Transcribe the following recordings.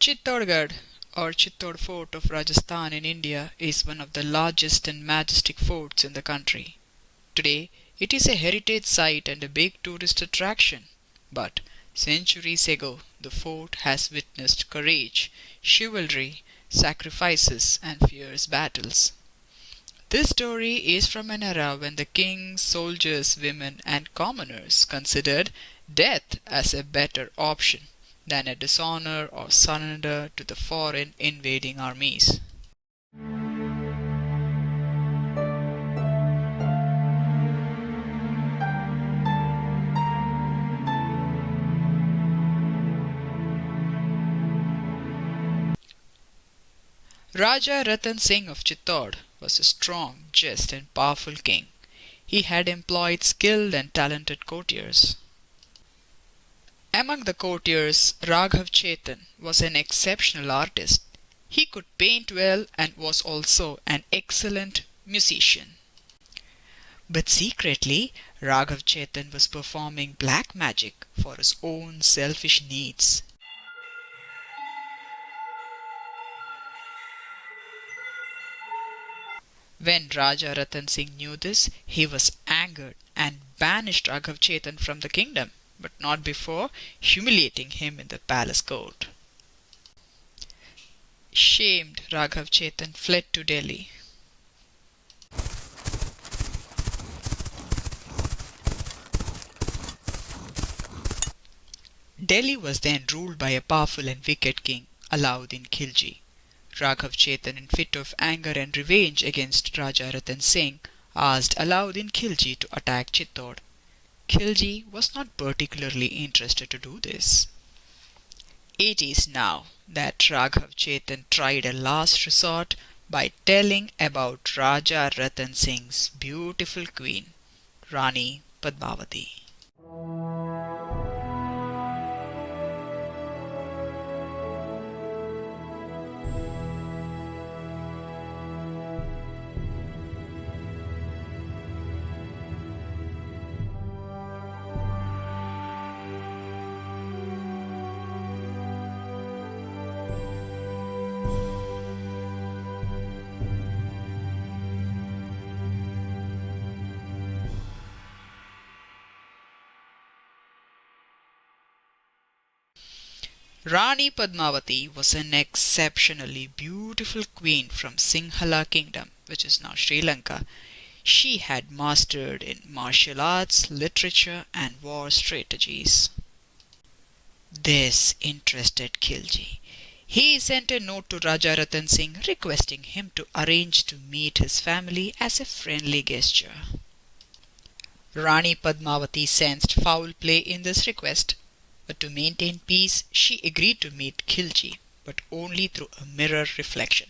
Chittorgarh or Chittor Fort of Rajasthan in India is one of the largest and majestic forts in the country. Today, it is a heritage site and a big tourist attraction. But centuries ago, the fort has witnessed courage, chivalry, sacrifices, and fierce battles. This story is from an era when the kings, soldiers, women, and commoners considered death as a better option than a dishonour or surrender to the foreign invading armies. Raja Ratan Singh of Chittor was a strong, just, and powerful king. He had employed skilled and talented courtiers. Among the courtiers, Raghav Chetan was an exceptional artist. He could paint well and was also an excellent musician. But secretly, Raghav Chetan was performing black magic for his own selfish needs. When Raja Ratan Singh knew this, he was angered and banished Raghav Chetan from the kingdom, but not before humiliating him in the palace court. Shamed, Raghav Chetan fled to Delhi. Delhi was then ruled by a powerful and wicked king, Alauddin Khilji. Raghav Chetan, in fit of anger and revenge against Raja Ratan Singh, asked Alauddin Khilji to attack Chittor. Khilji was not particularly interested to do this. It is now that Raghav Chetan tried a last resort by telling about Raja Ratan Singh's beautiful queen, Rani Padmavati. Rani Padmavati was an exceptionally beautiful queen from Sinhala kingdom, which is now Sri Lanka. She had mastered in martial arts, literature, and war strategies. This interested Khilji. He sent a note to Raja Ratan Singh requesting him to arrange to meet his family as a friendly gesture. Rani Padmavati sensed foul play in this request, but to maintain peace she agreed to meet Khilji, but only through a mirror reflection.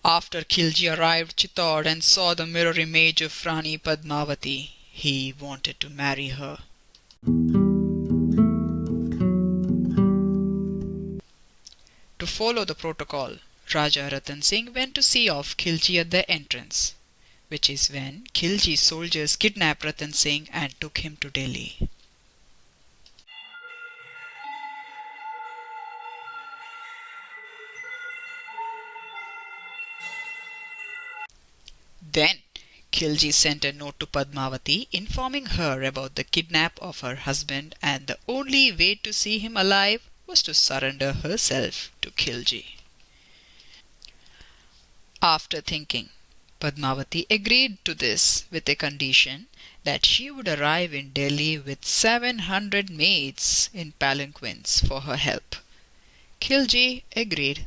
After Khilji arrived Chittor and saw the mirror image of Rani Padmavati, he wanted to marry her. To follow the protocol, Raja Ratan Singh went to see off Khilji at the entrance, which is when Khilji's soldiers kidnapped Ratan Singh and took him to Delhi. Then Khilji sent a note to Padmavati informing her about the kidnap of her husband, and the only way to see him alive was to surrender herself to Khilji. After thinking, Padmavati agreed to this with a condition that she would arrive in Delhi with 700 maids in palanquins for her help. Khilji agreed.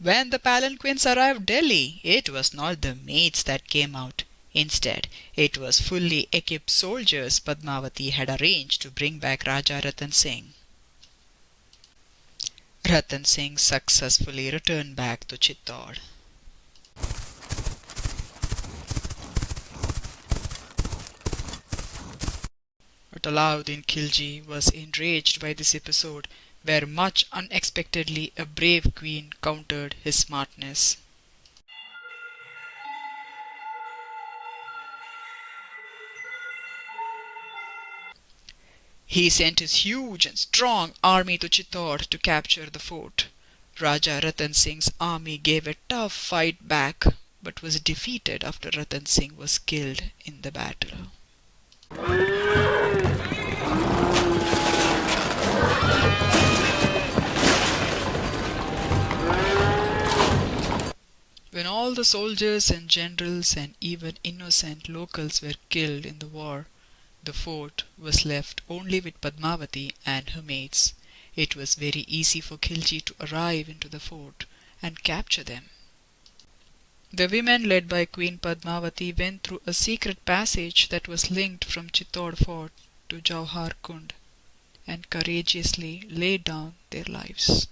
When the palanquins arrived Delhi, it was not the maids that came out. Instead, it was fully equipped soldiers Padmavati had arranged to bring back Raja Ratan Singh. Ratan Singh successfully returned back to Chittor. But Alauddin Khilji was enraged by this episode, where much unexpectedly a brave queen countered his smartness. He sent his huge and strong army to Chittor to capture the fort. Raja Ratan Singh's army gave a tough fight back, but was defeated after Ratan Singh was killed in the battle. When all the soldiers and generals and even innocent locals were killed in the war, the fort was left only with Padmavati and her maids. It was very easy for Khilji to arrive into the fort and capture them. The women led by Queen Padmavati went through a secret passage that was linked from Chittor Fort to Jauhar Kund and courageously laid down their lives.